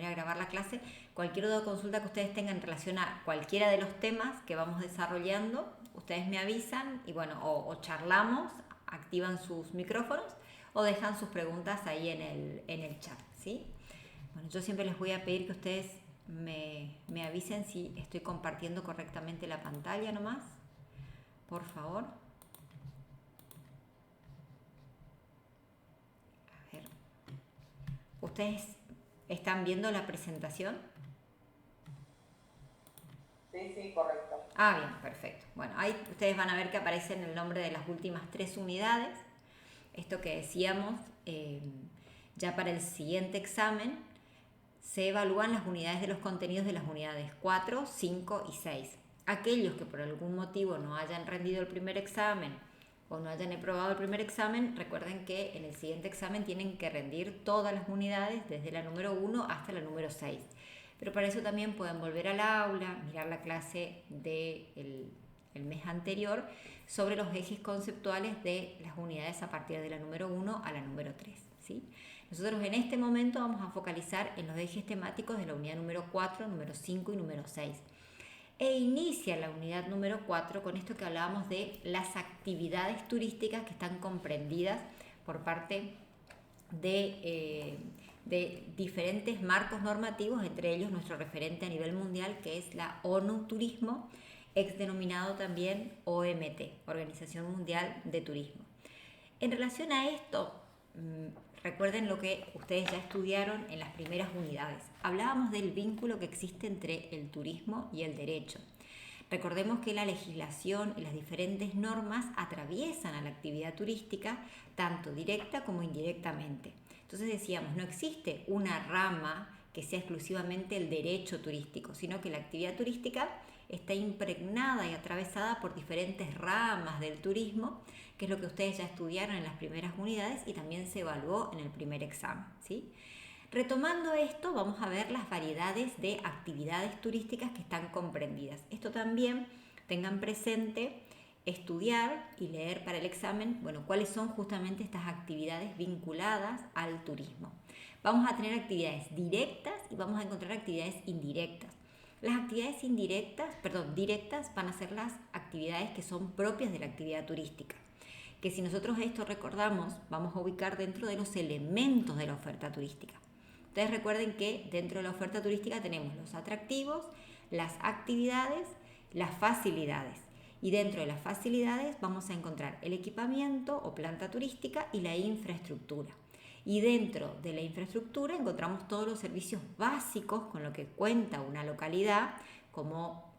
poner a grabar la clase. Cualquier duda o consulta que ustedes tengan en relación a cualquiera de los temas que vamos desarrollando, ustedes me avisan y bueno, o charlamos, activan sus micrófonos o dejan sus preguntas ahí en el chat, ¿sí? Bueno, yo siempre les voy a pedir que ustedes me avisen si estoy compartiendo correctamente la pantalla nomás, por favor. A ver, ¿ustedes están viendo la presentación? Sí, correcto. Ah, bien, perfecto. Bueno, ahí ustedes van a ver que aparecen el nombre de las últimas 3 unidades. Esto que decíamos, ya para el siguiente examen se evalúan las unidades de los contenidos de las unidades 4, 5 y 6. Aquellos que por algún motivo no hayan rendido el primer examen o no hayan aprobado el primer examen, recuerden que en el siguiente examen tienen que rendir todas las unidades desde la número 1 hasta la número 6. Pero para eso también pueden volver al aula, mirar la clase del mes anterior sobre los ejes conceptuales de las unidades a partir de la número 1 a la número 3, ¿sí? Nosotros en este momento vamos a focalizar en los ejes temáticos de la unidad número 4, número 5 y número 6. E inicia la unidad número 4 con esto que hablábamos de las actividades turísticas que están comprendidas por parte de diferentes marcos normativos, entre ellos nuestro referente a nivel mundial que es la ONU Turismo, ex denominado también OMT, Organización Mundial de Turismo. En relación a esto, recuerden lo que ustedes ya estudiaron en las primeras unidades. Hablábamos del vínculo que existe entre el turismo y el derecho. Recordemos que la legislación y las diferentes normas atraviesan a la actividad turística tanto directa como indirectamente. Entonces decíamos, no existe una rama que sea exclusivamente el derecho turístico, sino que la actividad turística está impregnada y atravesada por diferentes ramas del turismo, que es lo que ustedes ya estudiaron en las primeras unidades y también se evaluó en el primer examen, ¿sí? Retomando esto, vamos a ver las variedades de actividades turísticas que están comprendidas. Esto también tengan presente estudiar y leer para el examen, bueno, cuáles son justamente estas actividades vinculadas al turismo. Vamos a tener actividades directas y vamos a encontrar actividades indirectas. Las actividades directas van a ser las actividades que son propias de la actividad turística, que si nosotros esto recordamos, vamos a ubicar dentro de los elementos de la oferta turística. Ustedes recuerden que dentro de la oferta turística tenemos los atractivos, las actividades, las facilidades. Y dentro de las facilidades vamos a encontrar el equipamiento o planta turística y la infraestructura. Y dentro de la infraestructura encontramos todos los servicios básicos con lo que cuenta una localidad, como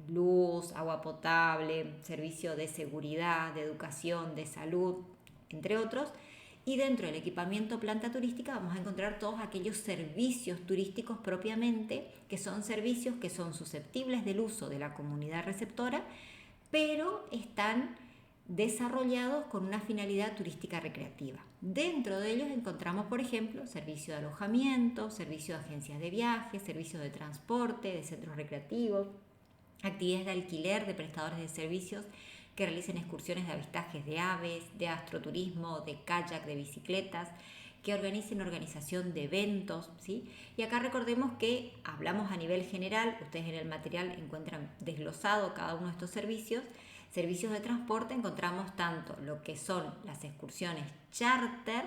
luz, agua potable, servicio de seguridad, de educación, de salud, entre otros. Y dentro del equipamiento planta turística vamos a encontrar todos aquellos servicios turísticos propiamente, que son servicios que son susceptibles del uso de la comunidad receptora, pero están desarrollados con una finalidad turística recreativa. Dentro de ellos encontramos, por ejemplo, servicio de alojamiento, servicio de agencias de viajes, servicio de transporte, de centros recreativos, actividades de alquiler de prestadores de servicios que realicen excursiones de avistajes de aves, de astroturismo, de kayak, de bicicletas, que organicen organización de eventos, ¿sí? Y acá recordemos que hablamos a nivel general, ustedes en el material encuentran desglosado cada uno de estos servicios. Servicios de transporte encontramos tanto lo que son las excursiones charter,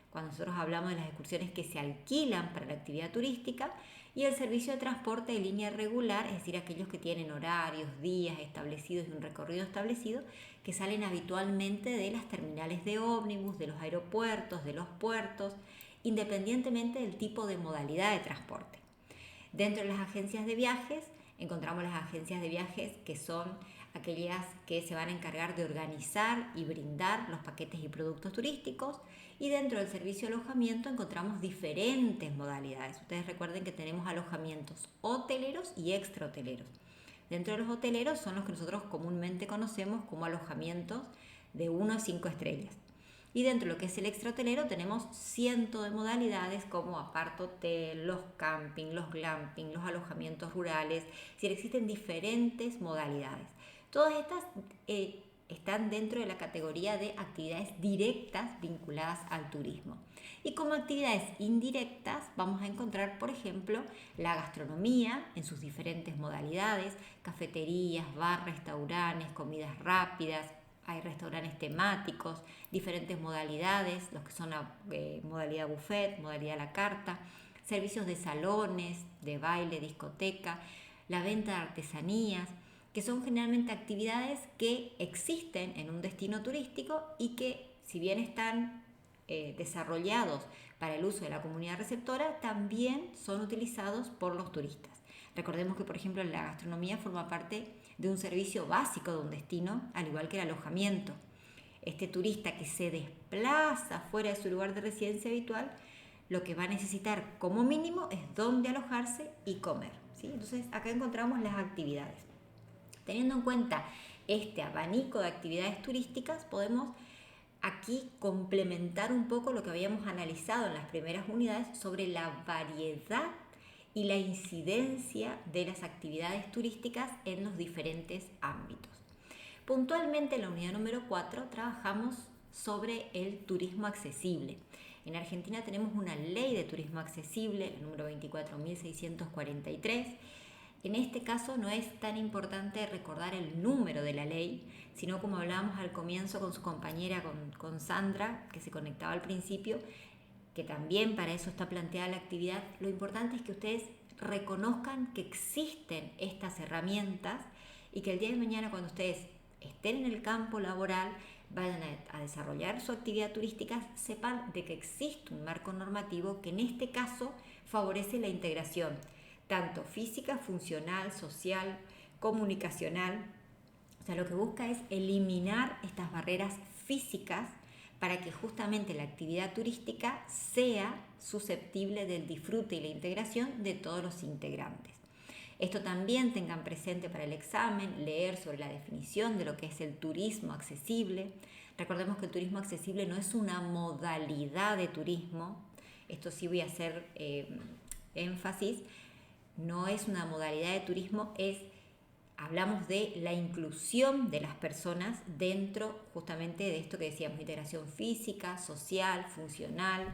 cuando nosotros hablamos de las excursiones que se alquilan para la actividad turística, y el servicio de transporte de línea regular, es decir, aquellos que tienen horarios, días establecidos y un recorrido establecido, que salen habitualmente de las terminales de ómnibus, de los aeropuertos, de los puertos, independientemente del tipo de modalidad de transporte. Dentro de las agencias de viajes, encontramos las agencias de viajes que son aquellas que se van a encargar de organizar y brindar los paquetes y productos turísticos. Y dentro del servicio de alojamiento encontramos diferentes modalidades. Ustedes recuerden que tenemos alojamientos hoteleros y extrahoteleros. Dentro de los hoteleros son los que nosotros comúnmente conocemos como alojamientos de 1 a 5 estrellas. Y dentro de lo que es el extrahotelero tenemos cientos de modalidades como apart-hotel, los camping, los glamping, los alojamientos rurales. Es decir, existen diferentes modalidades. Todas estas están dentro de la categoría de actividades directas vinculadas al turismo. Y como actividades indirectas vamos a encontrar, por ejemplo, la gastronomía en sus diferentes modalidades, cafeterías, bar, restaurantes, comidas rápidas, hay restaurantes temáticos, diferentes modalidades, los que son la modalidad buffet, modalidad a la carta, servicios de salones, de baile, discoteca, la venta de artesanías, que son generalmente actividades que existen en un destino turístico y que, si bien están desarrollados para el uso de la comunidad receptora, también son utilizados por los turistas. Recordemos que, por ejemplo, la gastronomía forma parte de un servicio básico de un destino, al igual que el alojamiento. Este turista que se desplaza fuera de su lugar de residencia habitual, lo que va a necesitar como mínimo es dónde alojarse y comer, ¿sí? Entonces, acá encontramos las actividades. Teniendo en cuenta este abanico de actividades turísticas, podemos aquí complementar un poco lo que habíamos analizado en las primeras unidades sobre la variedad y la incidencia de las actividades turísticas en los diferentes ámbitos. Puntualmente en la unidad número 4 trabajamos sobre el turismo accesible. En Argentina tenemos una ley de turismo accesible, el número 24.643. En este caso no es tan importante recordar el número de la ley, sino como hablábamos al comienzo con su compañera, con Sandra, que se conectaba al principio, que también para eso está planteada la actividad. Lo importante es que ustedes reconozcan que existen estas herramientas y que el día de mañana, cuando ustedes estén en el campo laboral, vayan a desarrollar su actividad turística, sepan de que existe un marco normativo que en este caso favorece la integración tanto física, funcional, social, comunicacional. O sea, lo que busca es eliminar estas barreras físicas para que justamente la actividad turística sea susceptible del disfrute y la integración de todos los integrantes. Esto también tengan presente para el examen, leer sobre la definición de lo que es el turismo accesible. Recordemos que el turismo accesible no es una modalidad de turismo, esto sí voy a hacer énfasis, no es una modalidad de turismo, hablamos de la inclusión de las personas dentro justamente de esto que decíamos, integración física, social, funcional,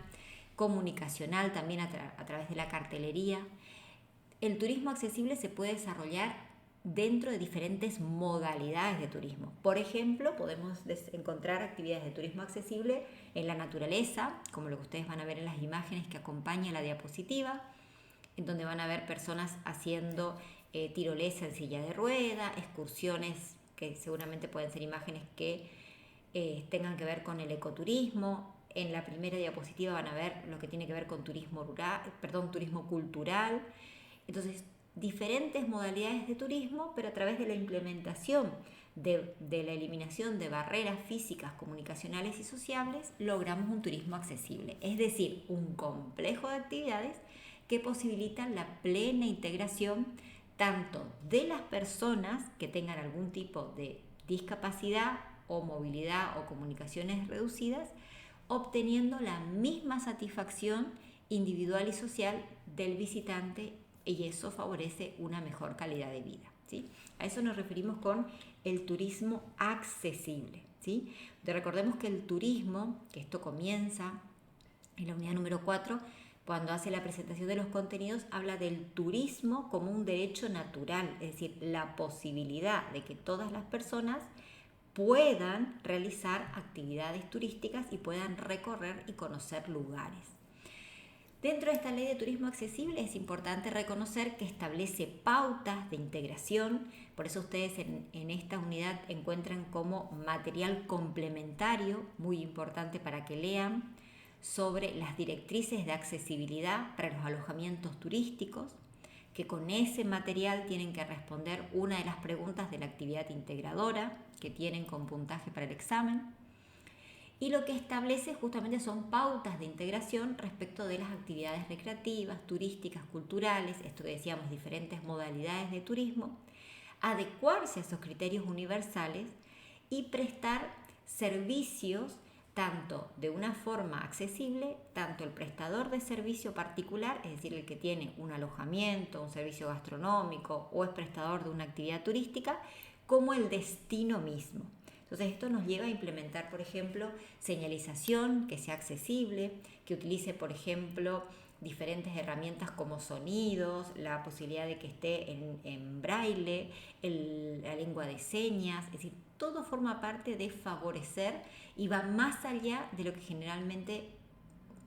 comunicacional, también a través de la cartelería. El turismo accesible se puede desarrollar dentro de diferentes modalidades de turismo. Por ejemplo, podemos encontrar actividades de turismo accesible en la naturaleza, como lo que ustedes van a ver en las imágenes que acompañan la diapositiva, en donde van a ver personas haciendo tirolesa en silla de rueda, excursiones que seguramente pueden ser imágenes que tengan que ver con el ecoturismo. En la primera diapositiva van a ver lo que tiene que ver con turismo cultural. Entonces, diferentes modalidades de turismo, pero a través de la implementación de la eliminación de barreras físicas, comunicacionales y sociables, logramos un turismo accesible. Es decir, un complejo de actividades que posibilitan la plena integración tanto de las personas que tengan algún tipo de discapacidad o movilidad o comunicaciones reducidas, obteniendo la misma satisfacción individual y social del visitante, y eso favorece una mejor calidad de vida, ¿sí? A eso nos referimos con el turismo accesible, ¿sí? Recordemos que el turismo, que esto comienza en la unidad número 4, cuando hace la presentación de los contenidos, habla del turismo como un derecho natural, es decir, la posibilidad de que todas las personas puedan realizar actividades turísticas y puedan recorrer y conocer lugares. Dentro de esta ley de turismo accesible es importante reconocer que establece pautas de integración, por eso ustedes en esta unidad encuentran como material complementario, muy importante para que lean, sobre las directrices de accesibilidad para los alojamientos turísticos, que con ese material tienen que responder una de las preguntas de la actividad integradora que tienen con puntaje para el examen. Y lo que establece justamente son pautas de integración respecto de las actividades recreativas, turísticas, culturales, esto que decíamos, diferentes modalidades de turismo, adecuarse a esos criterios universales y prestar servicios tanto de una forma accesible, tanto el prestador de servicio particular, es decir, el que tiene un alojamiento, un servicio gastronómico o es prestador de una actividad turística, como el destino mismo. Entonces esto nos lleva a implementar, por ejemplo, señalización que sea accesible, que utilice, por ejemplo, diferentes herramientas como sonidos, la posibilidad de que esté en braille, la lengua de señas, es decir, todo forma parte de favorecer y va más allá de lo que generalmente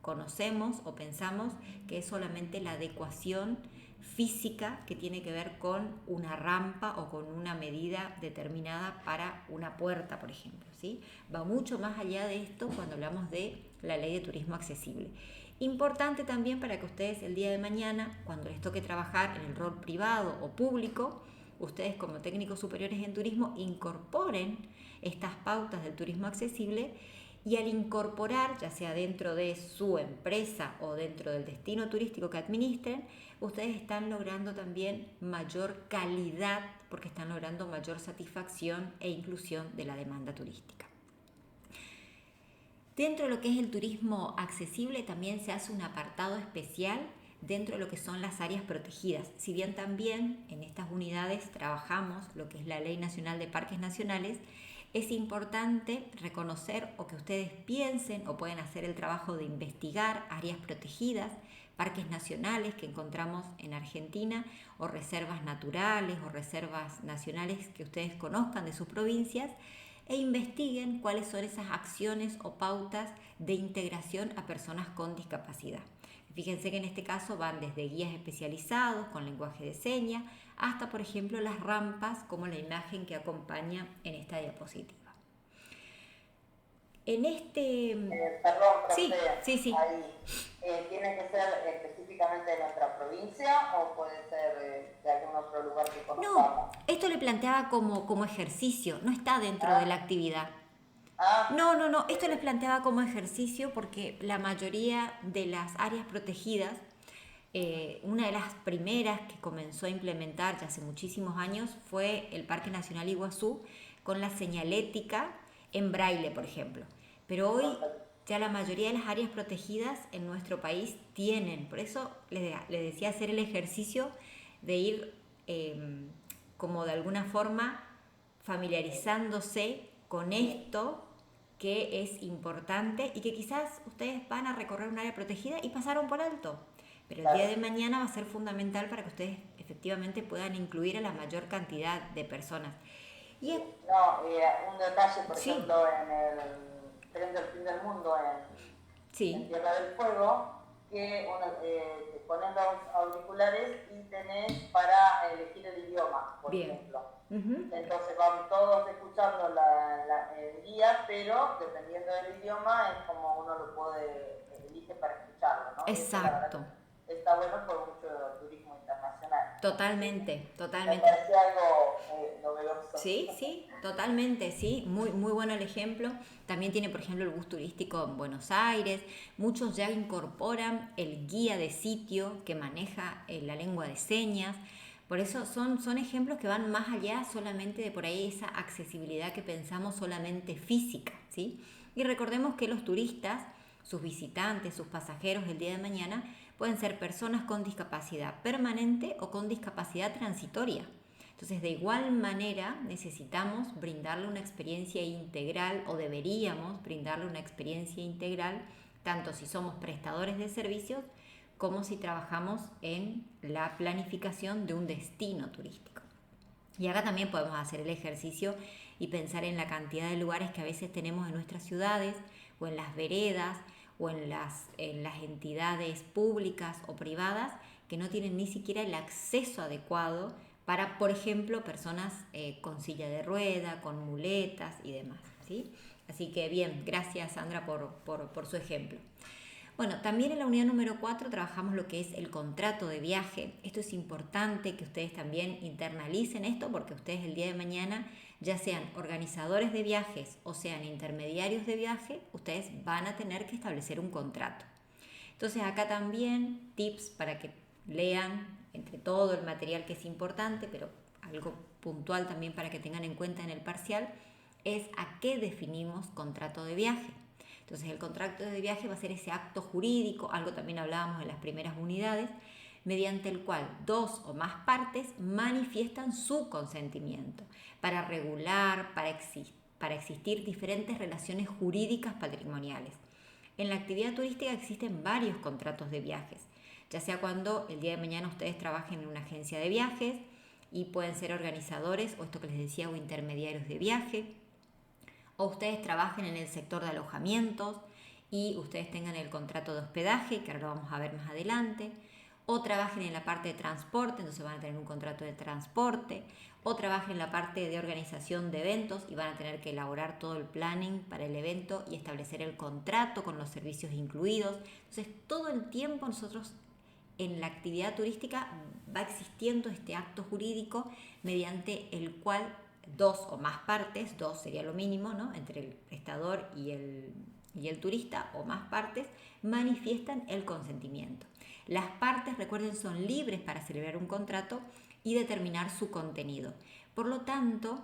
conocemos o pensamos que es solamente la adecuación física que tiene que ver con una rampa o con una medida determinada para una puerta, por ejemplo, ¿sí? Va mucho más allá de esto cuando hablamos de la ley de turismo accesible. Importante también para que ustedes el día de mañana, cuando les toque trabajar en el rol privado o público, ustedes como técnicos superiores en turismo incorporen estas pautas del turismo accesible, y al incorporar, ya sea dentro de su empresa o dentro del destino turístico que administren, ustedes están logrando también mayor calidad porque están logrando mayor satisfacción e inclusión de la demanda turística. Dentro de lo que es el turismo accesible también se hace un apartado especial dentro de lo que son las áreas protegidas. Si bien también en estas unidades trabajamos lo que es la Ley Nacional de Parques Nacionales, es importante reconocer o que ustedes piensen o pueden hacer el trabajo de investigar áreas protegidas, parques nacionales que encontramos en Argentina o reservas naturales o reservas nacionales que ustedes conozcan de sus provincias e investiguen cuáles son esas acciones o pautas de integración a personas con discapacidad. Fíjense que en este caso van desde guías especializados con lenguaje de señas hasta, por ejemplo, las rampas como la imagen que acompaña en esta diapositiva. En este... Perdón, profe, sí. Ahí, ¿tiene que ser específicamente de nuestra provincia o puede ser de algún otro lugar que conozcamos? No, esto le planteaba como ejercicio, no está dentro de la actividad. No, esto les planteaba como ejercicio porque la mayoría de las áreas protegidas, una de las primeras que comenzó a implementar ya hace muchísimos años fue el Parque Nacional Iguazú con la señalética en braille, por ejemplo. Pero hoy ya la mayoría de las áreas protegidas en nuestro país tienen, por eso les decía hacer el ejercicio de ir como de alguna forma familiarizándose con esto que es importante y que quizás ustedes van a recorrer un área protegida y pasaron por alto, pero el día de mañana va a ser fundamental para que ustedes efectivamente puedan incluir a la mayor cantidad de personas. Y un detalle, por ejemplo, en el Tren del Fin del Mundo en Tierra del Fuego, que te ponen los auriculares y tenés para elegir el idioma, por ejemplo. Entonces van todos escuchando el guía, pero dependiendo del idioma es como uno lo elige para escucharlo, ¿no? Exacto. Está bueno por mucho turismo internacional. Totalmente. Me parece algo novedoso. Sí, totalmente, sí. Muy bueno el ejemplo. También tiene, por ejemplo, el bus turístico en Buenos Aires. Muchos ya incorporan el guía de sitio que maneja la lengua de señas. Por eso son ejemplos que van más allá solamente de por ahí esa accesibilidad que pensamos solamente física, ¿sí? Y recordemos que los turistas, sus visitantes, sus pasajeros el día de mañana pueden ser personas con discapacidad permanente o con discapacidad transitoria. Entonces, de igual manera, necesitamos brindarle una experiencia integral o deberíamos brindarle una experiencia integral, tanto si somos prestadores de servicios como si trabajamos en la planificación de un destino turístico. Y acá también podemos hacer el ejercicio y pensar en la cantidad de lugares que a veces tenemos en nuestras ciudades o en las veredas o en las entidades públicas o privadas que no tienen ni siquiera el acceso adecuado para, por ejemplo, personas con silla de rueda, con muletas y demás, ¿sí? Así que bien, gracias Sandra por su ejemplo. Bueno, también en la unidad número 4 trabajamos lo que es el contrato de viaje. Esto es importante que ustedes también internalicen esto porque ustedes el día de mañana, ya sean organizadores de viajes o sean intermediarios de viaje, ustedes van a tener que establecer un contrato. Entonces acá también tips para que lean entre todo el material que es importante, pero algo puntual también para que tengan en cuenta en el parcial, es a qué definimos contrato de viaje. Entonces el contrato de viaje va a ser ese acto jurídico, algo también hablábamos en las primeras unidades, mediante el cual dos o más partes manifiestan su consentimiento para regular, para existir diferentes relaciones jurídicas patrimoniales. En la actividad turística existen varios contratos de viajes, ya sea cuando el día de mañana ustedes trabajen en una agencia de viajes y pueden ser organizadores o esto que les decía, o intermediarios de viaje, o ustedes trabajen en el sector de alojamientos y ustedes tengan el contrato de hospedaje, que ahora lo vamos a ver más adelante, o trabajen en la parte de transporte, entonces van a tener un contrato de transporte, o trabajen en la parte de organización de eventos y van a tener que elaborar todo el planning para el evento y establecer el contrato con los servicios incluidos. Entonces, todo el tiempo nosotros en la actividad turística va existiendo este acto jurídico mediante el cual dos o más partes, dos sería lo mínimo, ¿no?, entre el prestador y el turista, o más partes, manifiestan el consentimiento. Las partes, recuerden, son libres para celebrar un contrato y determinar su contenido. Por lo tanto,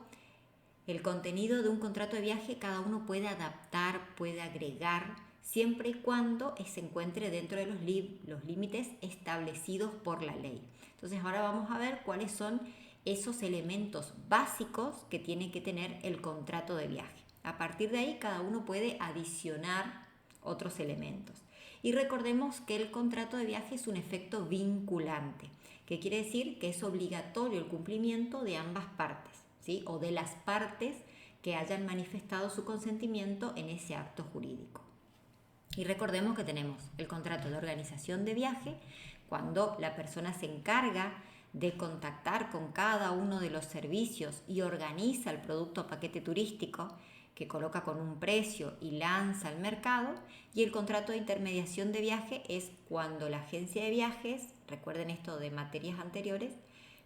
el contenido de un contrato de viaje cada uno puede adaptar, puede agregar, siempre y cuando se encuentre dentro de los límites establecidos por la ley. Entonces ahora vamos a ver cuáles son esos elementos básicos que tiene que tener el contrato de viaje. A partir de ahí cada uno puede adicionar otros elementos. Y recordemos que el contrato de viaje es un efecto vinculante, que quiere decir que es obligatorio el cumplimiento de ambas partes, ¿sí?, o de las partes que hayan manifestado su consentimiento en ese acto jurídico. Y recordemos que tenemos el contrato de organización de viaje, cuando la persona se encarga de contactar con cada uno de los servicios y organiza el producto o paquete turístico que coloca con un precio y lanza al mercado. Y el contrato de intermediación de viaje es cuando la agencia de viajes, recuerden esto de materias anteriores,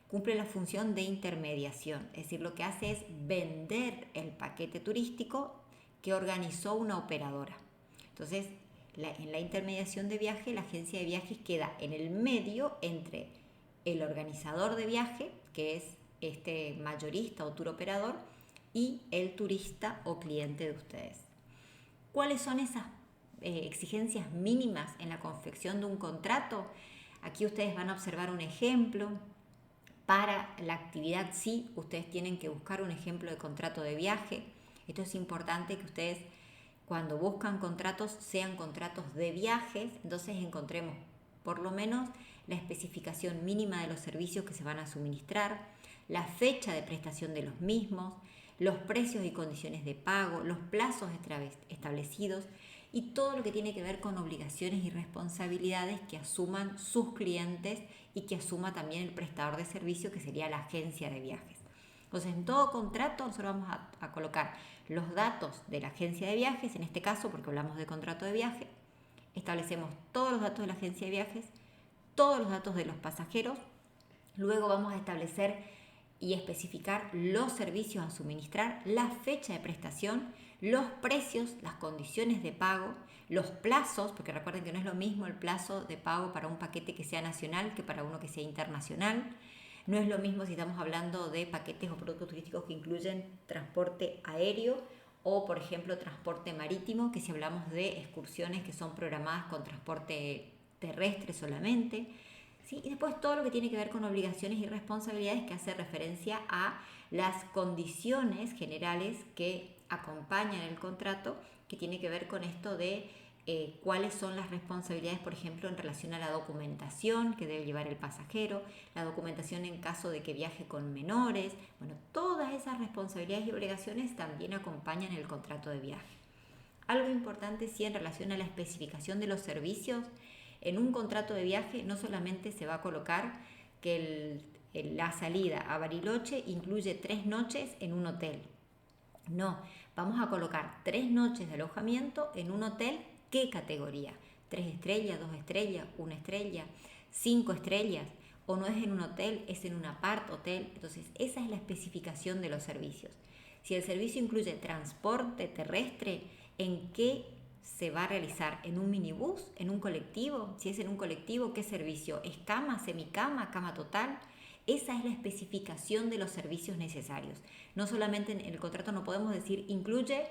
cumple la función de intermediación, es decir, lo que hace es vender el paquete turístico que organizó una operadora. Entonces, en la intermediación de viaje, la agencia de viajes queda en el medio entre el organizador de viaje, que es este mayorista o tour operador, y el turista o cliente de ustedes. ¿Cuáles son esas exigencias mínimas en la confección de un contrato? Aquí ustedes van a observar un ejemplo. Para la actividad sí, ustedes tienen que buscar un ejemplo de contrato de viaje. Esto es importante, que ustedes cuando buscan contratos sean contratos de viajes, entonces encontremos por lo menos la especificación mínima de los servicios que se van a suministrar, la fecha de prestación de los mismos, los precios y condiciones de pago, los plazos establecidos y todo lo que tiene que ver con obligaciones y responsabilidades que asuman sus clientes y que asuma también el prestador de servicio, que sería la agencia de viajes. Entonces, en todo contrato nosotros vamos a colocar los datos de la agencia de viajes, en este caso porque hablamos de contrato de viaje, establecemos todos los datos de la agencia de viajes, todos los datos de los pasajeros, luego vamos a establecer y especificar los servicios a suministrar, la fecha de prestación, los precios, las condiciones de pago, los plazos, porque recuerden que no es lo mismo el plazo de pago para un paquete que sea nacional que para uno que sea internacional. No es lo mismo si estamos hablando de paquetes o productos turísticos que incluyen transporte aéreo o, por ejemplo, transporte marítimo, que si hablamos de excursiones que son programadas con transporte terrestre solamente. ¿Sí? Y después todo lo que tiene que ver con obligaciones y responsabilidades, que hace referencia a las condiciones generales que acompañan el contrato, que tiene que ver con esto de cuáles son las responsabilidades, por ejemplo, en relación a la documentación que debe llevar el pasajero, la documentación en caso de que viaje con menores. Bueno, todas esas responsabilidades y obligaciones también acompañan el contrato de viaje. Algo importante sí en relación a la especificación de los servicios. En un contrato de viaje no solamente se va a colocar que la salida a Bariloche incluye 3 noches en un hotel. No, vamos a colocar 3 noches de alojamiento en un hotel. ¿Qué categoría? 3 estrellas, 2 estrellas, 1 estrella, 5 estrellas. O no es en un hotel, es en un apart hotel. Entonces, esa es la especificación de los servicios. Si el servicio incluye transporte terrestre, ¿en qué se va a realizar? ¿En un minibús? ¿En un colectivo? Si es en un colectivo, ¿qué servicio? ¿Es cama, semicama, cama total? Esa es la especificación de los servicios necesarios. No solamente en el contrato no podemos decir incluye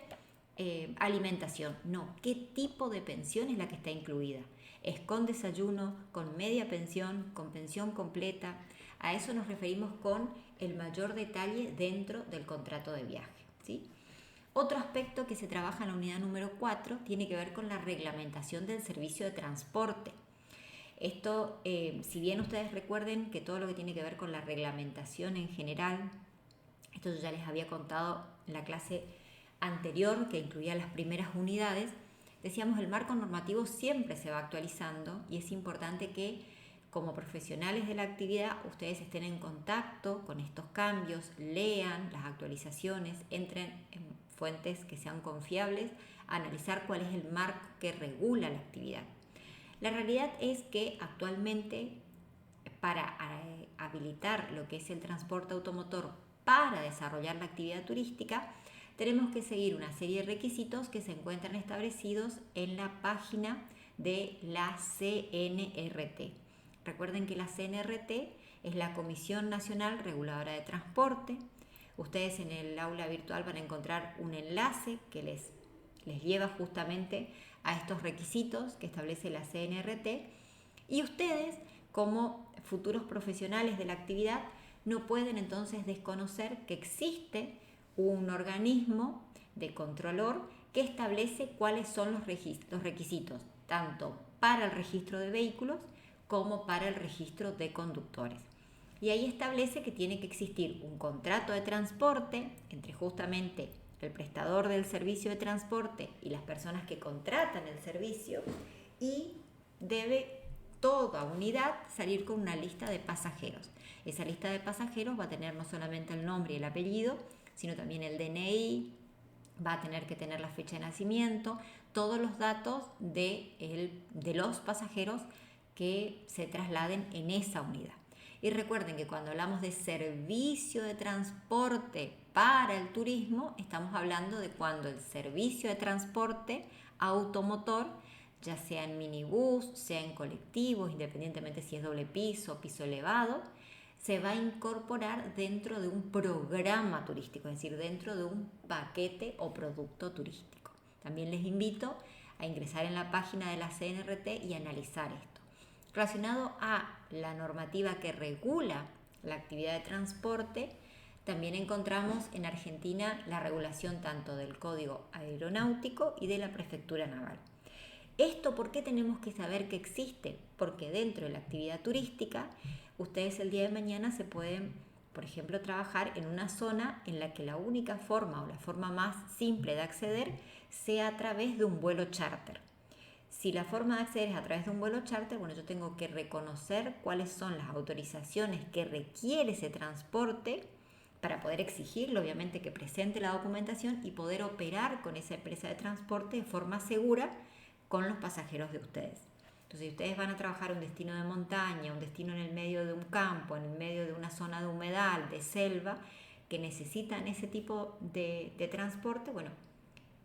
alimentación. No, ¿qué tipo de pensión es la que está incluida? ¿Es con desayuno, con media pensión, con pensión completa? A eso nos referimos con el mayor detalle dentro del contrato de viaje, ¿sí? Otro aspecto que se trabaja en la unidad número 4 tiene que ver con la reglamentación del servicio de transporte. Esto, si bien ustedes recuerden que todo lo que tiene que ver con la reglamentación en general, esto yo ya les había contado en la clase anterior, que incluía las primeras unidades, decíamos el marco normativo siempre se va actualizando y es importante que como profesionales de la actividad ustedes estén en contacto con estos cambios, lean las actualizaciones, entren en fuentes que sean confiables, a analizar cuál es el marco que regula la actividad. La realidad es que actualmente para habilitar lo que es el transporte automotor para desarrollar la actividad turística, tenemos que seguir una serie de requisitos que se encuentran establecidos en la página de la CNRT. Recuerden que la CNRT es la Comisión Nacional Reguladora de Transporte. Ustedes en el aula virtual van a encontrar un enlace que les lleva justamente a estos requisitos que establece la CNRT, y ustedes como futuros profesionales de la actividad no pueden entonces desconocer que existe un organismo de controlor que establece cuáles son los requisitos, tanto para el registro de vehículos como para el registro de conductores. Y ahí establece que tiene que existir un contrato de transporte entre justamente el prestador del servicio de transporte y las personas que contratan el servicio, y debe toda unidad salir con una lista de pasajeros. Esa lista de pasajeros va a tener no solamente el nombre y el apellido, sino también el DNI, va a tener que tener la fecha de nacimiento, todos los datos de los pasajeros que se trasladen en esa unidad. Y recuerden que cuando hablamos de servicio de transporte para el turismo, estamos hablando de cuando el servicio de transporte automotor, ya sea en minibús, sea en colectivos, independientemente si es doble piso o piso elevado, se va a incorporar dentro de un programa turístico, es decir, dentro de un paquete o producto turístico. También les invito a ingresar en la página de la CNRT y analizar esto. Relacionado a la normativa que regula la actividad de transporte, también encontramos en Argentina la regulación tanto del Código Aeronáutico y de la Prefectura Naval. ¿Esto por qué tenemos que saber que existe? Porque dentro de la actividad turística, ustedes el día de mañana se pueden, por ejemplo, trabajar en una zona en la que la única forma o la forma más simple de acceder sea a través de un vuelo charter. Si la forma de acceder es a través de un vuelo charter, bueno, yo tengo que reconocer cuáles son las autorizaciones que requiere ese transporte para poder exigirle, obviamente, que presente la documentación y poder operar con esa empresa de transporte de forma segura con los pasajeros de ustedes. Entonces, si ustedes van a trabajar un destino de montaña, un destino en el medio de un campo, en el medio de una zona de humedal, de selva, que necesitan ese tipo de transporte, bueno,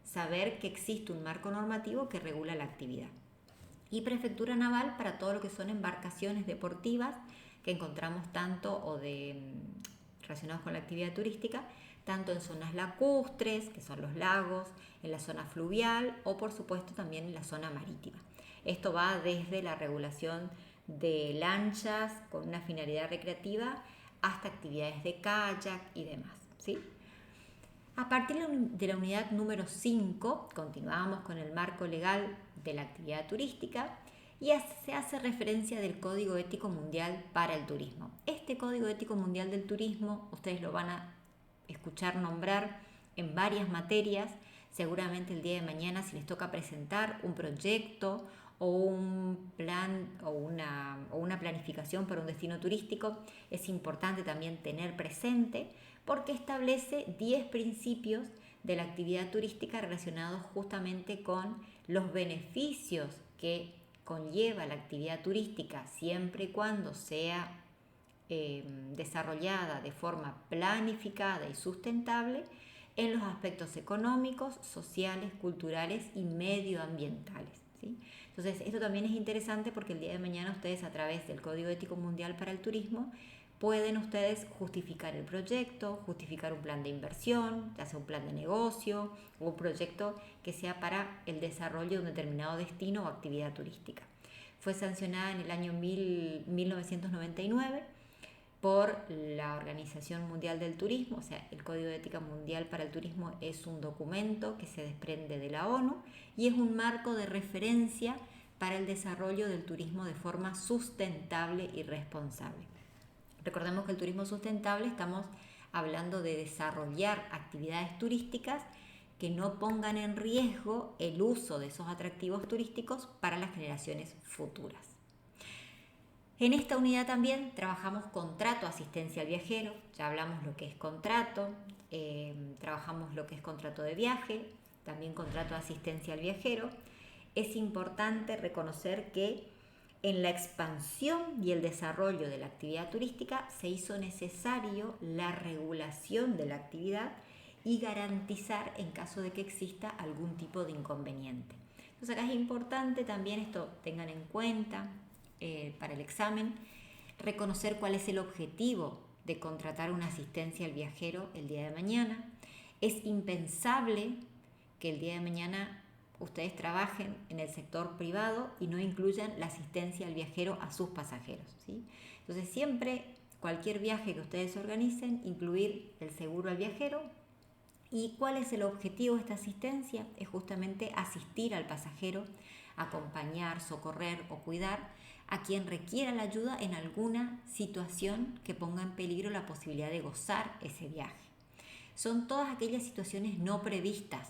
saber que existe un marco normativo que regula la actividad. Y Prefectura Naval para todo lo que son embarcaciones deportivas que encontramos tanto relacionados con la actividad turística, tanto en zonas lacustres, que son los lagos, en la zona fluvial o por supuesto también en la zona marítima. Esto va desde la regulación de lanchas con una finalidad recreativa hasta actividades de kayak y demás, ¿sí? A partir de la unidad número 5, continuamos con el marco legal de la actividad turística y se hace referencia del Código Ético Mundial para el Turismo. Este Código Ético Mundial del Turismo, ustedes lo van a escuchar nombrar en varias materias. Seguramente el día de mañana, si les toca presentar un proyecto o un plan o una planificación para un destino turístico, es importante también tener presente, porque establece 10 principios de la actividad turística relacionados justamente con los beneficios que conlleva la actividad turística siempre y cuando sea desarrollada de forma planificada y sustentable en los aspectos económicos, sociales, culturales y medioambientales, ¿sí? Entonces, esto también es interesante porque el día de mañana ustedes, a través del Código Ético Mundial para el Turismo, pueden ustedes justificar el proyecto, justificar un plan de inversión, ya sea un plan de negocio o un proyecto que sea para el desarrollo de un determinado destino o actividad turística. Fue sancionada en el año 1999 por la Organización Mundial del Turismo. O sea, el Código de Ética Mundial para el Turismo es un documento que se desprende de la ONU y es un marco de referencia para el desarrollo del turismo de forma sustentable y responsable. Recordemos que el turismo sustentable estamos hablando de desarrollar actividades turísticas que no pongan en riesgo el uso de esos atractivos turísticos para las generaciones futuras. En esta unidad también trabajamos contrato, asistencia al viajero, ya hablamos lo que es contrato, trabajamos lo que es contrato de viaje, también contrato de asistencia al viajero. Es importante reconocer que en la expansión y el desarrollo de la actividad turística se hizo necesario la regulación de la actividad y garantizar en caso de que exista algún tipo de inconveniente. Entonces acá es importante también esto, tengan en cuenta para el examen, reconocer cuál es el objetivo de contratar una asistencia al viajero el día de mañana. Es impensable que el día de mañana ustedes trabajen en el sector privado y no incluyan la asistencia al viajero a sus pasajeros, ¿sí? Entonces siempre, cualquier viaje que ustedes organicen, incluir el seguro al viajero. ¿Y cuál es el objetivo de esta asistencia? Es justamente asistir al pasajero, acompañar, socorrer o cuidar a quien requiera la ayuda en alguna situación que ponga en peligro la posibilidad de gozar ese viaje. Son todas aquellas situaciones no previstas.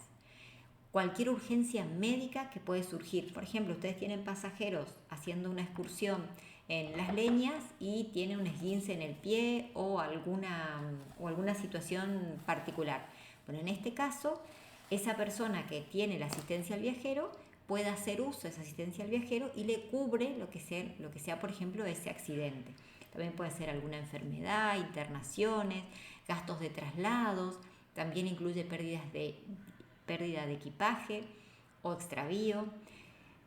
Cualquier urgencia médica que puede surgir. Por ejemplo, ustedes tienen pasajeros haciendo una excursión en Las Leñas y tienen un esguince en el pie o alguna situación particular. Bueno, en este caso, esa persona que tiene la asistencia al viajero puede hacer uso de esa asistencia al viajero y le cubre lo que sea, por ejemplo, ese accidente. También puede ser alguna enfermedad, internaciones, gastos de traslados, también incluye pérdida de equipaje o extravío,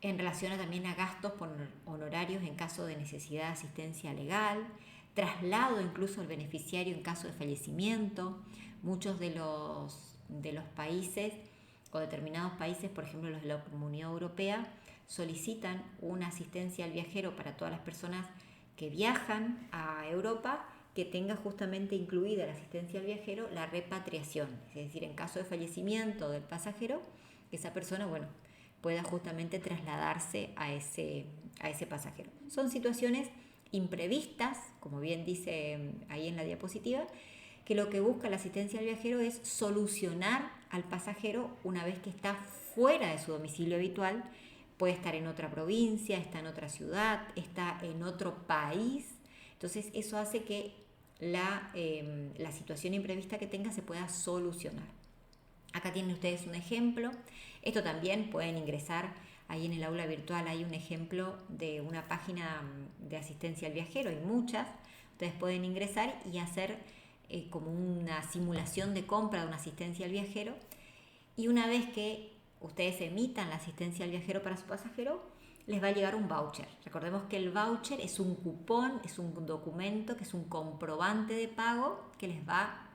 en relación también a gastos por honorarios en caso de necesidad de asistencia legal, traslado incluso al beneficiario en caso de fallecimiento. Muchos de los países o determinados países, por ejemplo los de la Unión Europea, solicitan una asistencia al viajero para todas las personas que viajan a Europa, que tenga justamente incluida la asistencia al viajero la repatriación, es decir, en caso de fallecimiento del pasajero, que esa persona, pueda justamente trasladarse a ese pasajero. Son situaciones imprevistas, como bien dice ahí en la diapositiva, que lo que busca la asistencia al viajero es solucionar al pasajero una vez que está fuera de su domicilio habitual. Puede estar en otra provincia, está en otra ciudad, está en otro país. Entonces eso hace que la situación imprevista que tenga se pueda solucionar. Acá tienen ustedes un ejemplo. Esto también pueden ingresar ahí en el aula virtual. Hay un ejemplo de una página de asistencia al viajero, hay muchas. Ustedes pueden ingresar y hacer como una simulación de compra de una asistencia al viajero, y una vez que ustedes emitan la asistencia al viajero para su pasajero, les va a llegar un voucher. Recordemos que el voucher es un cupón, es un documento que es un comprobante de pago que les va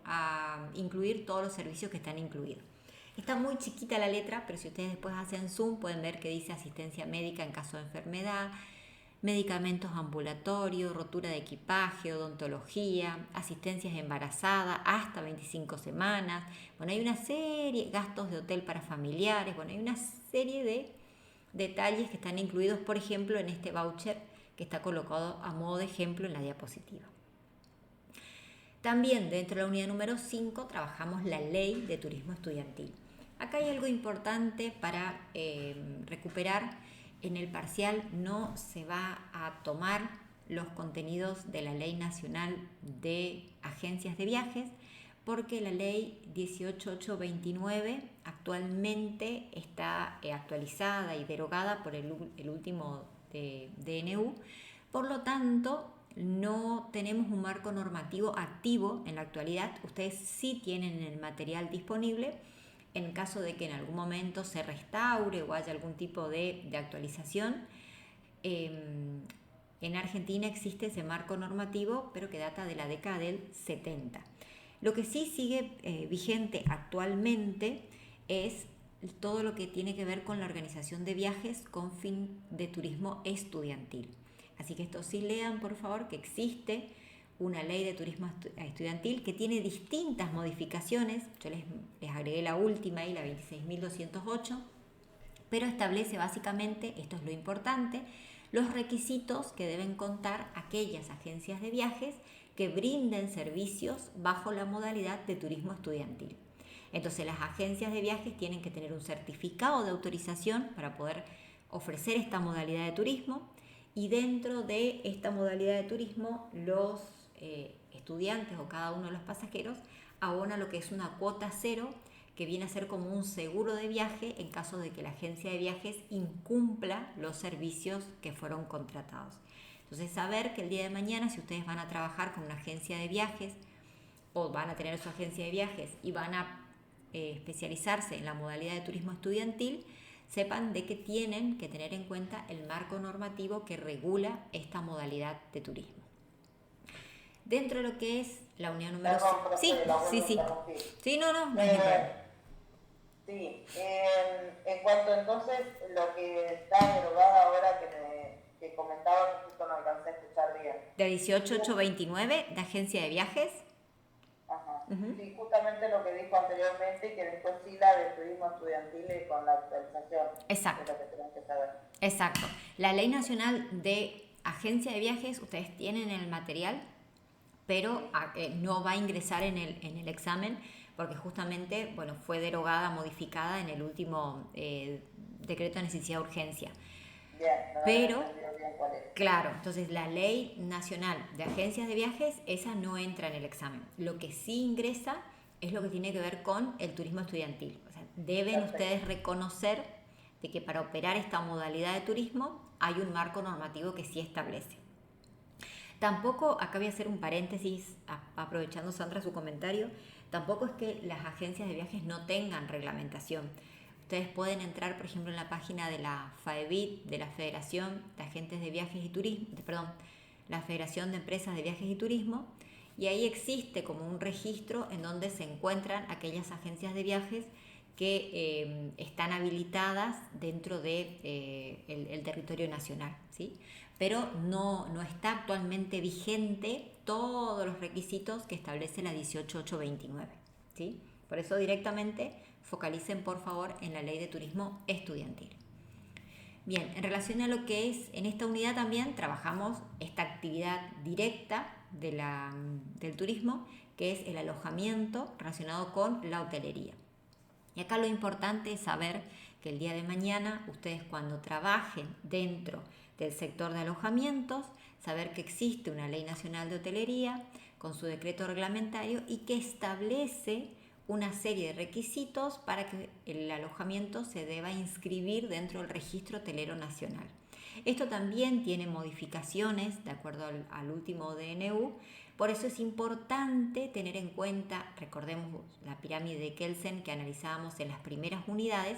a incluir todos los servicios que están incluidos. Está muy chiquita la letra, pero si ustedes después hacen zoom pueden ver que dice asistencia médica en caso de enfermedad, medicamentos ambulatorios, rotura de equipaje, odontología, asistencias embarazadas hasta 25 semanas. Hay una serie, gastos de hotel para familiares, hay una serie de detalles que están incluidos, por ejemplo, en este voucher que está colocado a modo de ejemplo en la diapositiva. También dentro de la unidad número 5 trabajamos la ley de turismo estudiantil. Acá hay algo importante para recuperar. En el parcial no se va a tomar los contenidos de la Ley Nacional de Agencias de Viajes, porque la Ley 18829 actualmente está actualizada y derogada por el último DNU. Por lo tanto, no tenemos un marco normativo activo en la actualidad. Ustedes sí tienen el material disponible. En caso de que en algún momento se restaure o haya algún tipo de actualización, en Argentina existe ese marco normativo, pero que data de la década del 70. Lo que sí sigue vigente actualmente es todo lo que tiene que ver con la organización de viajes con fin de turismo estudiantil. Así que esto sí lean, por favor, que existe una ley de turismo estudiantil que tiene distintas modificaciones. Yo les agregué la última y la 26.208, pero establece básicamente, esto es lo importante, los requisitos que deben contar aquellas agencias de viajes que brinden servicios bajo la modalidad de turismo estudiantil. Entonces las agencias de viajes tienen que tener un certificado de autorización para poder ofrecer esta modalidad de turismo, y dentro de esta modalidad de turismo los estudiantes o cada uno de los pasajeros abona lo que es una cuota cero, que viene a ser como un seguro de viaje en caso de que la agencia de viajes incumpla los servicios que fueron contratados. Entonces, saber que el día de mañana, si ustedes van a trabajar con una agencia de viajes o van a tener su agencia de viajes y van a especializarse en la modalidad de turismo estudiantil, sepan de que tienen que tener en cuenta el marco normativo que regula esta modalidad de turismo. Dentro de lo que es la unión número... Sí. Sí, no hay problema. Sí, en cuanto entonces lo que está derogado ahora que comentaba, justo no alcancé a escuchar bien. De 18829, de agencia de viajes. Ajá. Sí, justamente lo que dijo anteriormente, que después sí la de turismo estudiantil con la actualización. Exacto. Es lo que tenemos que saber. Exacto. La Ley Nacional de Agencia de Viajes, ustedes tienen el material, pero no va a ingresar en el examen, porque justamente, bueno, fue derogada, modificada en el último decreto de necesidad de urgencia. Bien, pero, bien cuál es. Claro, entonces la Ley Nacional de Agencias de Viajes, esa no entra en el examen. Lo que sí ingresa es lo que tiene que ver con el turismo estudiantil. O sea, deben ustedes reconocer de que para operar esta modalidad de turismo hay un marco normativo que sí establece. Tampoco, acá voy a hacer un paréntesis, aprovechando, Sandra, su comentario, tampoco es que las agencias de viajes no tengan reglamentación. Ustedes pueden entrar, por ejemplo, en la página de la FAEVIT, de la Federación de Agentes de Viajes y Turismo, la Federación de Empresas de Viajes y Turismo, y ahí existe como un registro en donde se encuentran aquellas agencias de viajes que están habilitadas dentro de el territorio nacional, ¿sí? Pero no está actualmente vigente todos los requisitos que establece la 18829, ¿sí? Por eso directamente focalicen, por favor, en la Ley de Turismo Estudiantil. Bien, en relación a lo que es, en esta unidad también trabajamos esta actividad directa del turismo, que es el alojamiento relacionado con la hotelería. Y acá lo importante es saber que el día de mañana ustedes, cuando trabajen dentro del sector de alojamientos, saber que existe una Ley Nacional de Hotelería con su decreto reglamentario y que establece una serie de requisitos para que el alojamiento se deba inscribir dentro del Registro Hotelero Nacional. Esto también tiene modificaciones de acuerdo al último DNU, por eso es importante tener en cuenta, recordemos la pirámide de Kelsen que analizábamos en las primeras unidades,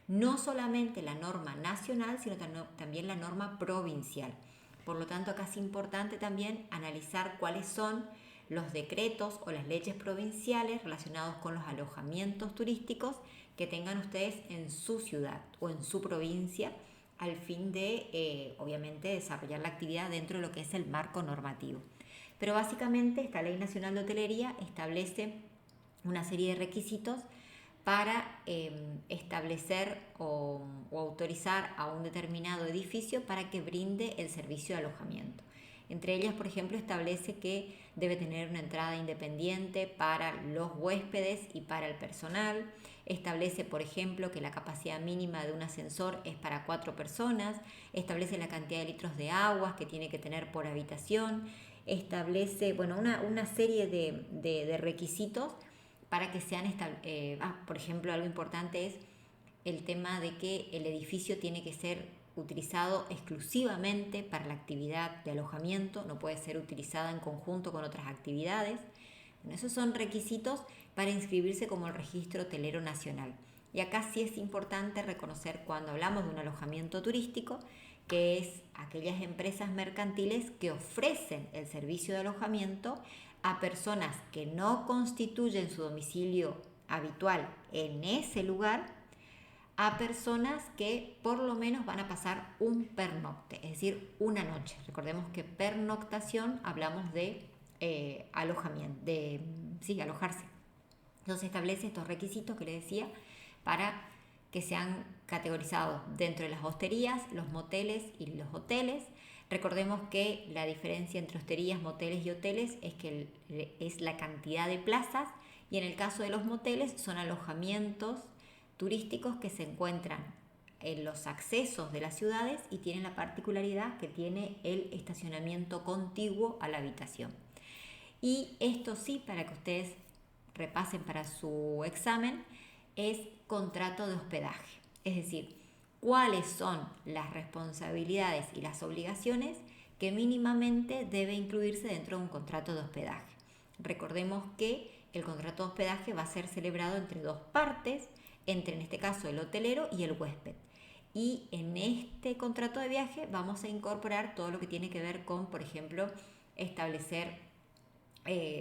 no solamente la norma nacional, sino también la norma provincial. Por lo tanto, acá es importante también analizar cuáles son los decretos o las leyes provinciales relacionados con los alojamientos turísticos que tengan ustedes en su ciudad o en su provincia, al fin de, obviamente, desarrollar la actividad dentro de lo que es el marco normativo. Pero básicamente esta Ley Nacional de Hotelería establece una serie de requisitos para establecer o autorizar a un determinado edificio para que brinde el servicio de alojamiento. Entre ellas, por ejemplo, establece que debe tener una entrada independiente para los huéspedes y para el personal. Establece, por ejemplo, que la capacidad mínima de un ascensor es para 4 personas. Establece la cantidad de litros de agua que tiene que tener por habitación. Establece, bueno, una serie de requisitos para que sean, por ejemplo, algo importante es el tema de que el edificio tiene que ser utilizado exclusivamente para la actividad de alojamiento, no puede ser utilizada en conjunto con otras actividades. Bueno, esos son requisitos para inscribirse como el Registro Hotelero Nacional. Y acá sí es importante reconocer, cuando hablamos de un alojamiento turístico, que es aquellas empresas mercantiles que ofrecen el servicio de alojamiento a personas que no constituyen su domicilio habitual en ese lugar, a personas que por lo menos van a pasar un pernocte, es decir, una noche. Recordemos que pernoctación hablamos de alojarse. Entonces establece estos requisitos que les decía para que sean categorizados dentro de las hosterías, los moteles y los hoteles. Recordemos que la diferencia entre hosterías, moteles y hoteles es que es la cantidad de plazas, y en el caso de los moteles son alojamientos turísticos que se encuentran en los accesos de las ciudades y tienen la particularidad que tiene el estacionamiento contiguo a la habitación. Y esto sí, para que ustedes repasen para su examen, es contrato de hospedaje. Es decir, cuáles son las responsabilidades y las obligaciones que mínimamente debe incluirse dentro de un contrato de hospedaje. Recordemos que el contrato de hospedaje va a ser celebrado entre dos partes, entre en este caso el hotelero y el huésped. Y en este contrato de viaje vamos a incorporar todo lo que tiene que ver con, por ejemplo, establecer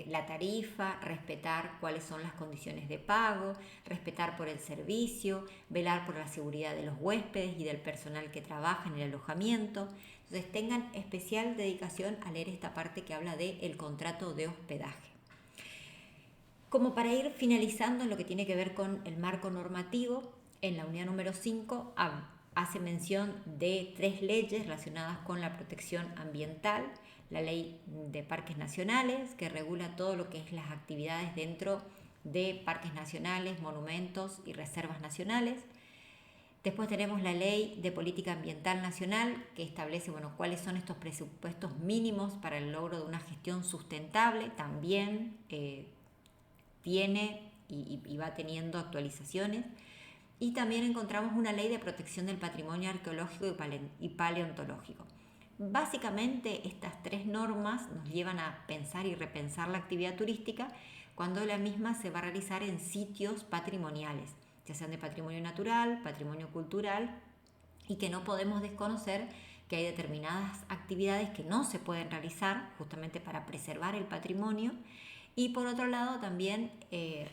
la tarifa, respetar cuáles son las condiciones de pago, respetar por el servicio, velar por la seguridad de los huéspedes y del personal que trabaja en el alojamiento. Entonces tengan especial dedicación a leer esta parte que habla del contrato de hospedaje. Como para ir finalizando en lo que tiene que ver con el marco normativo, en la unidad número 5 hace mención de 3 leyes relacionadas con la protección ambiental. La Ley de Parques Nacionales, que regula todo lo que es las actividades dentro de parques nacionales, monumentos y reservas nacionales. Después tenemos la Ley de Política Ambiental Nacional, que establece cuáles son estos presupuestos mínimos para el logro de una gestión sustentable. También tiene y va teniendo actualizaciones. Y también encontramos una Ley de Protección del Patrimonio Arqueológico y Paleontológico. Básicamente estas 3 normas nos llevan a pensar y repensar la actividad turística cuando la misma se va a realizar en sitios patrimoniales, ya sean de patrimonio natural, patrimonio cultural, y que no podemos desconocer que hay determinadas actividades que no se pueden realizar justamente para preservar el patrimonio, y por otro lado también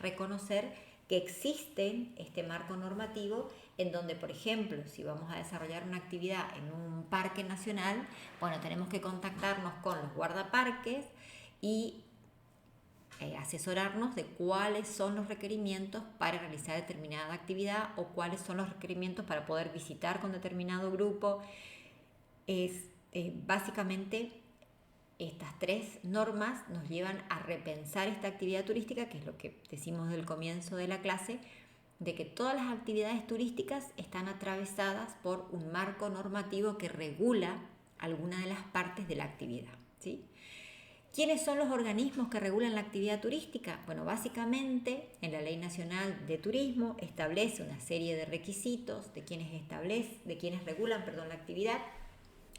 reconocer que existe este marco normativo en donde, por ejemplo, si vamos a desarrollar una actividad en un parque nacional, tenemos que contactarnos con los guardaparques y asesorarnos de cuáles son los requerimientos para realizar determinada actividad o cuáles son los requerimientos para poder visitar con determinado grupo. Básicamente estas 3 normas nos llevan a repensar esta actividad turística, que es lo que decimos del comienzo de la clase, de que todas las actividades turísticas están atravesadas por un marco normativo que regula alguna de las partes de la actividad, ¿sí? ¿Quiénes son los organismos que regulan la actividad turística? Básicamente en la Ley Nacional de Turismo establece una serie de requisitos de quienes regulan la actividad.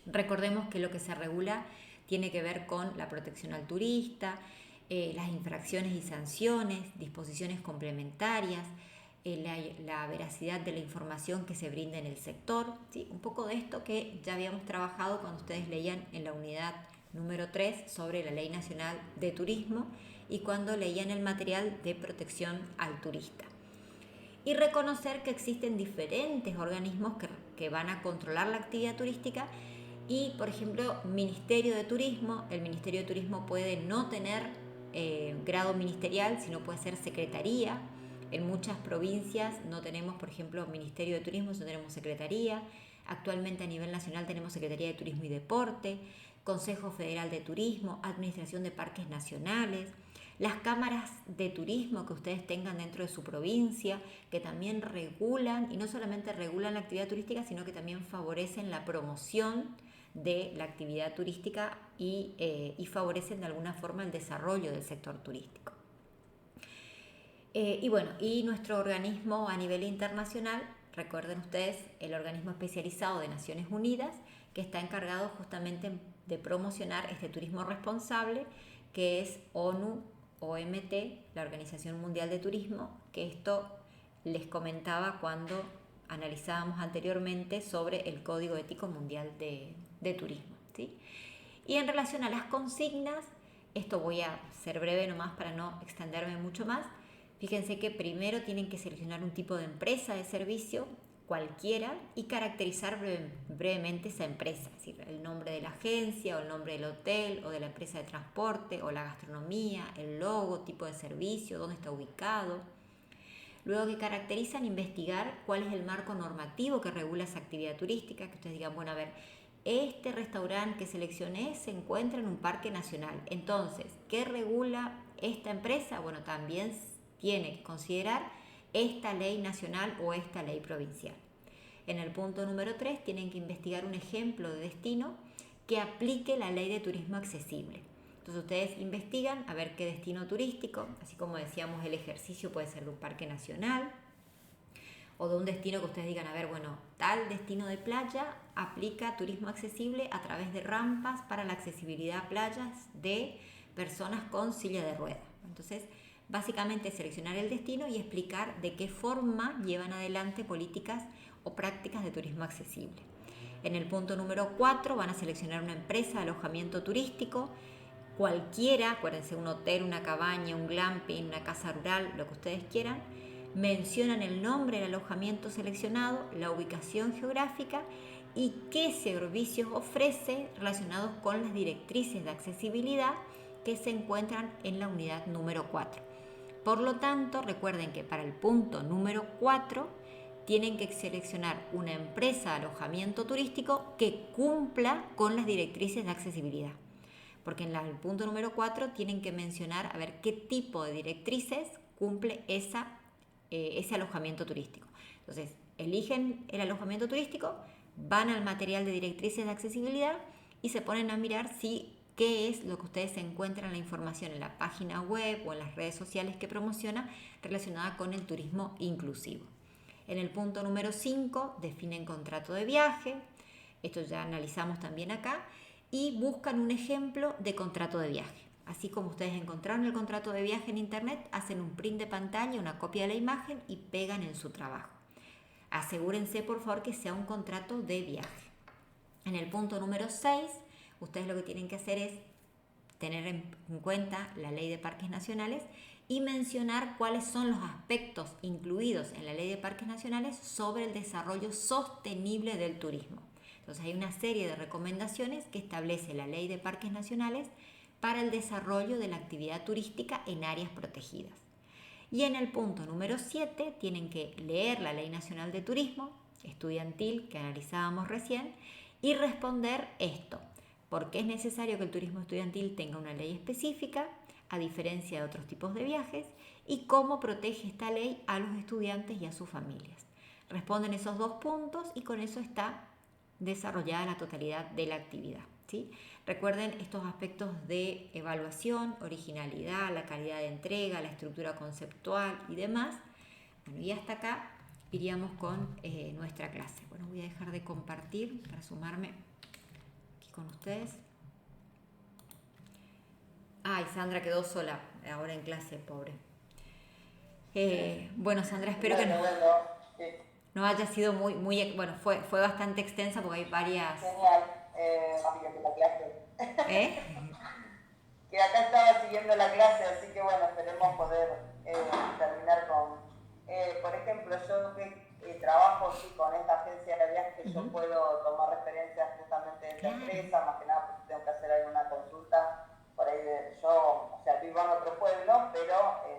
Recordemos que lo que se regula tiene que ver con la protección al turista, las infracciones y sanciones, disposiciones complementarias, la veracidad de la información que se brinda en el sector, ¿sí? Un poco de esto que ya habíamos trabajado cuando ustedes leían en la unidad número 3 sobre la Ley Nacional de Turismo y cuando leían el material de protección al turista. Y reconocer que existen diferentes organismos que van a controlar la actividad turística. Y, por ejemplo, Ministerio de Turismo. El Ministerio de Turismo puede no tener grado ministerial, sino puede ser secretaría. En muchas provincias no tenemos, por ejemplo, Ministerio de Turismo, no tenemos secretaría. Actualmente a nivel nacional tenemos Secretaría de Turismo y Deporte, Consejo Federal de Turismo, Administración de Parques Nacionales, las cámaras de turismo que ustedes tengan dentro de su provincia, que también regulan, y no solamente regulan la actividad turística, sino que también favorecen la promoción de la actividad turística y favorecen de alguna forma el desarrollo del sector turístico. Y nuestro organismo a nivel internacional, recuerden ustedes, el organismo especializado de Naciones Unidas, que está encargado justamente de promocionar este turismo responsable, que es OMT, la Organización Mundial de Turismo, que esto les comentaba cuando analizábamos anteriormente sobre el Código Ético Mundial de Turismo, ¿sí? Y en relación a las consignas, esto voy a ser breve nomás para no extenderme mucho más. Fíjense que primero tienen que seleccionar un tipo de empresa de servicio, cualquiera y caracterizar brevemente esa empresa, es decir, el nombre de la agencia o el nombre del hotel o de la empresa de transporte o la gastronomía, el logo, tipo de servicio, dónde está ubicado. Luego que caracterizan, investigar cuál es el marco normativo que regula esa actividad turística, que ustedes digan, bueno, a ver, este restaurante que seleccioné se encuentra en un parque nacional. Entonces, ¿qué regula esta empresa? Bueno, también tiene que considerar esta ley nacional o esta ley provincial. En el punto número 3 tienen que investigar un ejemplo de destino que aplique la ley de turismo accesible. Entonces ustedes investigan a ver qué destino turístico, así como decíamos, el ejercicio puede ser de un parque nacional o de un destino que ustedes digan, a ver, bueno, tal destino de playa aplica turismo accesible a través de rampas para la accesibilidad a playas de personas con silla de ruedas. Entonces, básicamente seleccionar el destino y explicar de qué forma llevan adelante políticas o prácticas de turismo accesible. En el punto número 4 van a seleccionar una empresa de alojamiento turístico, cualquiera, acuérdense, un hotel, una cabaña, un glamping, una casa rural, lo que ustedes quieran. Mencionan el nombre del alojamiento seleccionado, la ubicación geográfica y qué servicios ofrece relacionados con las directrices de accesibilidad que se encuentran en la unidad número 4. Por lo tanto, recuerden que para el punto número 4 tienen que seleccionar una empresa de alojamiento turístico que cumpla con las directrices de accesibilidad. Porque en el punto número 4 tienen que mencionar a ver qué tipo de directrices cumple ese alojamiento turístico. Entonces, eligen el alojamiento turístico, van al material de directrices de accesibilidad y se ponen a mirar qué es lo que ustedes encuentran en la información en la página web o en las redes sociales que promociona relacionada con el turismo inclusivo. En el punto número 5 definen contrato de viaje, esto ya analizamos también acá, y buscan un ejemplo de contrato de viaje. Así como ustedes encontraron el contrato de viaje en internet, hacen un print de pantalla, una copia de la imagen y pegan en su trabajo. Asegúrense por favor que sea un contrato de viaje. En el punto número 6, ustedes lo que tienen que hacer es tener en cuenta la ley de parques nacionales y mencionar cuáles son los aspectos incluidos en la ley de parques nacionales sobre el desarrollo sostenible del turismo. Entonces hay una serie de recomendaciones que establece la ley de parques nacionales para el desarrollo de la actividad turística en áreas protegidas. Y en el punto número 7 tienen que leer la Ley Nacional de Turismo Estudiantil que analizábamos recién y responder esto. ¿Por qué es necesario que el turismo estudiantil tenga una ley específica, a diferencia de otros tipos de viajes? ¿Y cómo protege esta ley a los estudiantes y a sus familias? Responden esos 2 puntos y con eso está desarrollada la totalidad de la actividad, ¿sí? Recuerden estos aspectos de evaluación, originalidad, la calidad de entrega, la estructura conceptual y demás. Bueno, y hasta acá iríamos con nuestra clase. Bueno, voy a dejar de compartir para sumarme aquí con ustedes. Ay, Sandra quedó sola ahora en clase, pobre. Bueno, Sandra, espero que no haya sido muy, bueno, fue bastante extensa porque hay varias... Genial, siguiendo la clase. Que acá estaba siguiendo la clase, así que bueno, esperemos poder terminar con... por ejemplo, yo que trabajo sí, con esta agencia de viajes, yo puedo tomar referencias justamente de esta empresa, más que nada porque tengo que hacer alguna consulta por ahí yo, o sea, vivo en otro pueblo, pero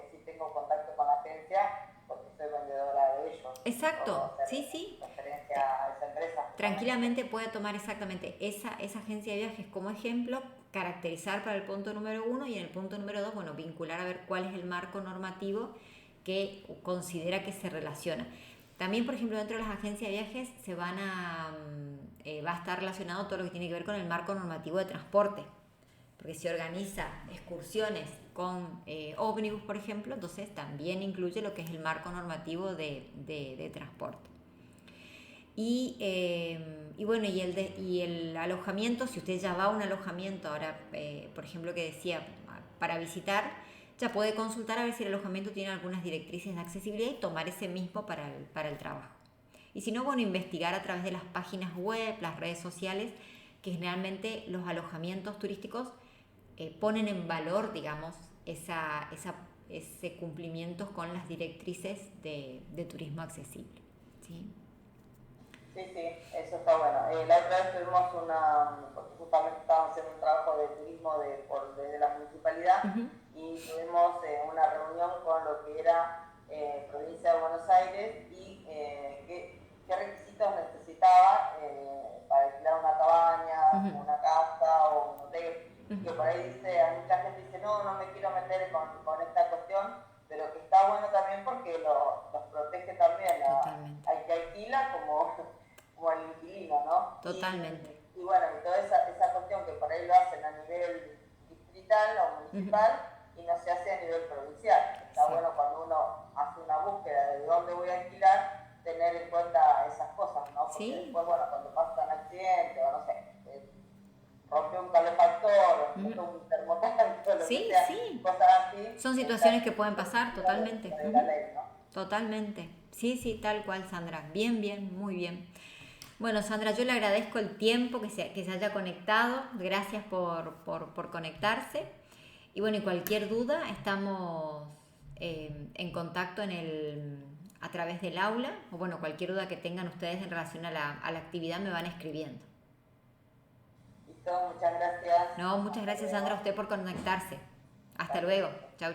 sí tengo contacto con la agencia porque soy vendedora de ellos. Exacto, sí. Referencia a esa empresa. Tranquilamente puede tomar exactamente esa agencia de viajes como ejemplo, caracterizar para el punto número 1 y en el punto número 2, bueno, vincular a ver cuál es el marco normativo que considera que se relaciona. También, por ejemplo, dentro de las agencias de viajes va a estar relacionado todo lo que tiene que ver con el marco normativo de transporte, porque si organiza excursiones con ómnibus, por ejemplo, entonces también incluye lo que es el marco normativo de transporte. Y bueno, y el alojamiento, si usted ya va a un alojamiento ahora, por ejemplo, que decía, para visitar, ya puede consultar a ver si el alojamiento tiene algunas directrices de accesibilidad y tomar ese mismo para el trabajo. Y si no, bueno, investigar a través de las páginas web, las redes sociales, que generalmente los alojamientos turísticos ponen en valor, digamos, ese cumplimiento con las directrices de turismo accesible, ¿sí? Sí, sí, eso está bueno. La otra vez tuvimos porque justamente estábamos haciendo un trabajo de turismo desde la municipalidad y tuvimos una reunión con lo que era provincia de Buenos Aires y qué requisitos necesitaba para alquilar una cabaña, una casa o un hotel. Que por ahí mucha gente dice, no, no me quiero meter con esta cuestión, pero que está bueno también porque los protege también al que alquila como el inquilino, ¿no? Totalmente. Y bueno, y toda esa cuestión que por ahí lo hacen a nivel distrital o municipal y no se hace a nivel provincial. Está bueno cuando uno hace una búsqueda de dónde voy a alquilar, tener en cuenta esas cosas, ¿no? Porque después, bueno, cuando pasa un accidente o no sé, rompió un calefactor, un termotanque, lo que sea, cosas así. Son situaciones que pueden pasar, totalmente. De la ley, ¿no? Totalmente. Sí, tal cual, Sandra. Bien, muy bien. Bueno, Sandra, yo le agradezco el tiempo que se haya conectado. Gracias por conectarse. Y bueno, y cualquier duda, estamos en contacto a través del aula. O bueno, cualquier duda que tengan ustedes en relación a la actividad me van escribiendo. Listo, muchas gracias. No, muchas gracias, Sandra, a usted por conectarse. Hasta luego. Chau.